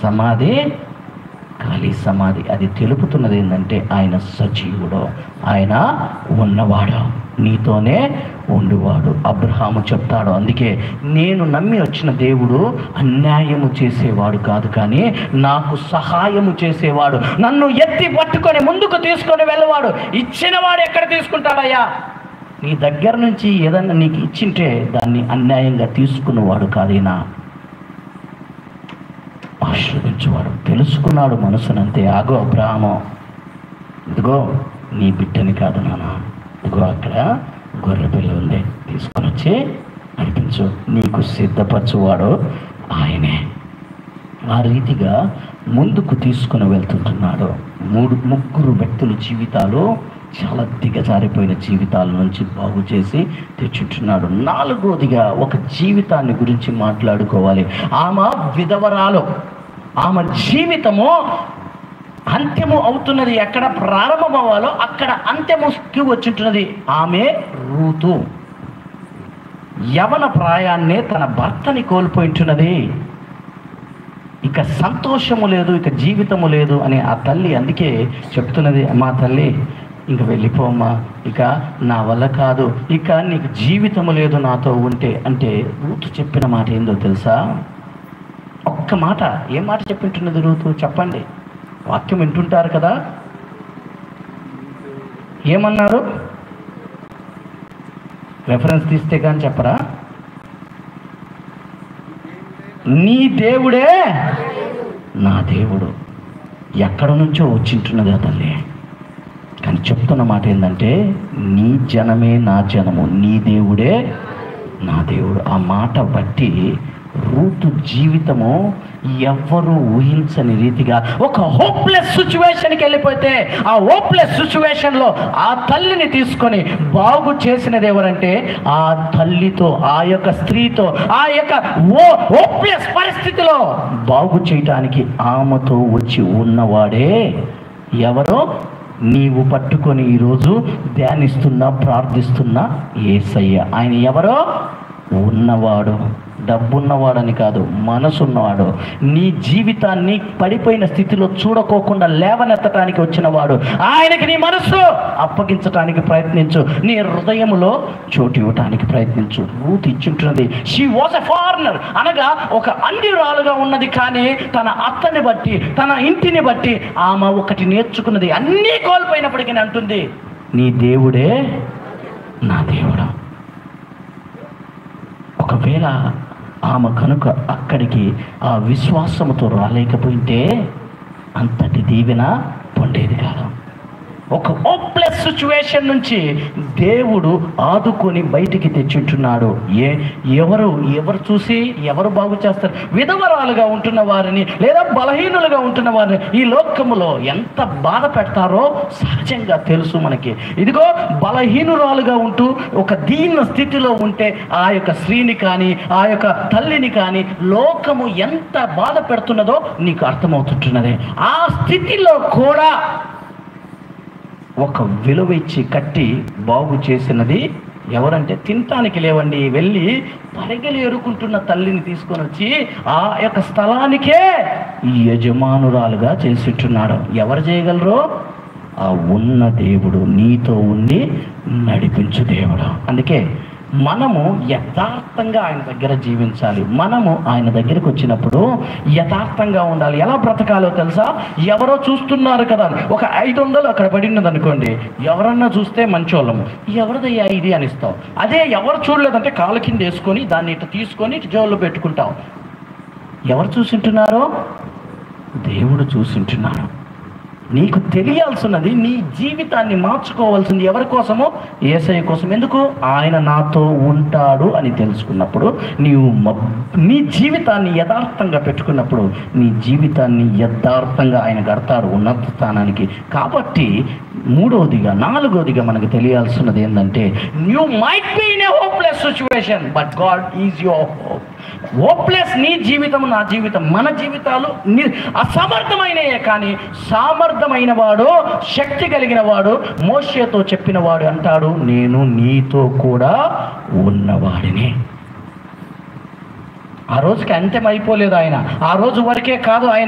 సమాధి ఖాళీ సమాధి. అది తెలుపుతున్నది ఏంటంటే ఆయన సజీవుడు, ఆయన ఉన్నవాడు, నీతోనే ఉండువాడు. అబ్రహాము చెప్తాడు, అందుకే నేను నమ్మి వచ్చిన దేవుడు అన్యాయము చేసేవాడు కాదు, కానీ నాకు సహాయము చేసేవాడు, నన్ను ఎత్తి పట్టుకొని ముందుకు తీసుకొని వెళ్ళవాడు. ఇచ్చినవాడు ఎక్కడ తీసుకుంటాడయ్యా? నీ దగ్గర నుంచి ఏదన్నా నీకు ఇచ్చింటే దాన్ని అన్యాయంగా తీసుకున్నవాడు కాదైనా ఆశీర్వదించేవాడు. తెలుసుకున్నాడు మనసునంతే. ఆగో అబ్రహాము, ఇదిగో నీ బిడ్డని కాదు నాన్న, ఇదిగో అక్కడ గొర్రె పిల్ల ఉంది, తీసుకొని వచ్చి నడిపించు, నీకు సిద్ధపరచువాడు ఆయనే. ఆ రీతిగా ముందుకు తీసుకుని వెళ్తుంటున్నాడు. ముగ్గురు వ్యక్తుల జీవితాలు చాలా దిగజారిపోయిన జీవితాల నుంచి బాగు చేసి తెచ్చుంటున్నాడు. నాలుగోదిగా ఒక జీవితాన్ని గురించి మాట్లాడుకోవాలి. ఆమె విధవరాలు, ఆమె జీవితము అంత్యము అవుతున్నది. ఎక్కడ ప్రారంభం అవ్వాలో అక్కడ అంత్యముకి వచ్చింటున్నది. ఆమె రూతు యవన ప్రాయాన్నే తన భర్తని కోల్పోయింటున్నది. ఇక సంతోషము లేదు, ఇక జీవితము లేదు అని ఆ తల్లి అందుకే చెప్తున్నది, మా తల్లి ఇంక వెళ్ళిపోమ్మా, ఇక నా వల్ల కాదు, ఇక నీకు జీవితము లేదు నాతో ఉంటే. అంటే రూతు చెప్పిన మాట ఏందో తెలుసా? ఒక్క మాట. ఏ మాట చెప్పింటున్నది రూతు? చెప్పండి, వాక్యం వింటుంటారు కదా. ఏమన్నారు? రెఫరెన్స్ తీస్తే కానీ చెప్పరా? నీ దేవుడే నా దేవుడు. ఎక్కడ నుంచో వచ్చింటున్నది ఆ తల్లి, కానీ చెప్తున్న మాట ఏంటంటే నీ జనమే నా జనము, నీ దేవుడే నా దేవుడు. ఆ మాట బట్టి రూతు జీవితము ఎవ్వరూ ఊహించని రీతిగా ఒక హోప్లెస్ సిచ్యువేషన్కి వెళ్ళిపోతే, ఆ హోప్లెస్ సిచ్యువేషన్లో ఆ తల్లిని తీసుకొని బాగు చేసినది ఎవరంటే ఆ తల్లితో, ఆ యొక్క స్త్రీతో, ఆ యొక్క హోప్లెస్ పరిస్థితిలో బాగు చేయటానికి ఆమెతో వచ్చి ఉన్నవాడే ఎవరో నీవు పట్టుకొని ఈరోజు ధ్యానిస్తున్నా ప్రార్థిస్తున్నా యేసయ్య. ఆయన ఎవరో? ఉన్నవాడు, డబ్బున్నవాడని కాదు, మనసున్నవాడు. నీ జీవితాన్ని పడిపోయిన స్థితిలో చూడకోకుండా లేవనెత్తడానికి వచ్చినవాడు. ఆయనకి నీ మనస్సు అప్పగించడానికి ప్రయత్నించు, నీ హృదయములో చోటు ఇవ్వటానికి ప్రయత్నించు. రూతు ఇచ్చుంటున్నది. షీ వాజ్ ఎ ఫారినర్, అనగా ఒక అన్యురాలుగా ఉన్నది, కానీ తన అత్తని బట్టి, తన ఇంటిని బట్టి ఆమె ఒకటి నేర్చుకున్నది. అన్నీ కోల్పోయినప్పటికీ అంటుంది, నీ దేవుడే నా దేవుడు. ఒకవేళ ఆమె కనుక అక్కడికి ఆ విశ్వాసముతో రాలేకపోయింటే అంతటి దీవెన పొందేది కాదు. ఒక హోప్లెస్ సిచ్యువేషన్ నుంచి దేవుడు ఆదుకొని బయటికి తెచ్చుంటున్నాడు. ఎవరు చూసి ఎవరు బాగు చేస్తారు? విధవరాలుగా ఉంటున్న వారిని, లేదా బలహీనులుగా ఉంటున్న వారిని ఈ లోకములో ఎంత బాధ పెడతారో సహజంగా తెలుసు మనకి. ఇదిగో బలహీనురాలుగా ఉంటూ ఒక దీన స్థితిలో ఉంటే ఆ యొక్క స్త్రీని కానీ, ఆ యొక్క తల్లిని కానీ లోకము ఎంత బాధ పెడుతున్నదో నీకు అర్థమవుతుంటున్నది. ఆ స్థితిలో కూడా ఒక విలువ ఇచ్చి కట్టి బాగు చేసినది ఎవరంటే, తినటానికి లేవండి, వెళ్ళి పరిగెలు ఎరుకుంటున్న తల్లిని తీసుకొని వచ్చి ఆ యొక్క స్థలానికే యజమానురాలుగా చేసిట్టున్నాడు. ఎవరు చేయగలరు? ఆ ఉన్న దేవుడు, నీతో ఉండి నడిపించు దేవుడు. అందుకే మనము యథార్థంగా ఆయన దగ్గర జీవించాలి. మనము ఆయన దగ్గరికి వచ్చినప్పుడు యథార్థంగా ఉండాలి. ఎలా బ్రతకాలో తెలుసా? ఎవరో చూస్తున్నారు కదా, ఒక 500 అక్కడ పడినది అనుకోండి, ఎవరన్నా చూస్తే మంచోళ్ళము, ఎవరిదయ్యా ఇది అనిస్తావు. అదే ఎవరు చూడలేదంటే కాలు కింద వేసుకొని దాన్ని ఇటు తీసుకొని ఇటు జోల్లో పెట్టుకుంటాం. ఎవరు చూసింటున్నారో? దేవుడు చూసింటున్నాడు. నీకు తెలియాల్సినది, నీ జీవితాన్ని మార్చుకోవాల్సింది ఎవరి కోసమో? యేసయ్య కోసం. ఎందుకు? ఆయన నాతో ఉంటాడు అని తెలుసుకున్నప్పుడు నీవు నీ జీవితాన్ని యథార్థంగా పెట్టుకున్నప్పుడు నీ జీవితాన్ని యథార్థంగా ఆయన కడతాడు ఉన్నత స్థానానికి. కాబట్టి నాలుగోదిగా మనకు తెలియాల్సినది ఏంటంటే, you might be in a hopeless situation but God is your hope. Hopeless నీ జీవితం, నా జీవితం, మన జీవితాలు అసమర్థమైనయే, కానీ సామర్థమైన వాడు, శక్తి కలిగిన వాడు మోషేతో చెప్పిన వాడు అంటాడు, నేను నీతో కూడా ఉన్నవాడిని. ఆ రోజుకి అంత్యం అయిపోలేదు ఆయన, ఆ రోజు వరకే కాదు ఆయన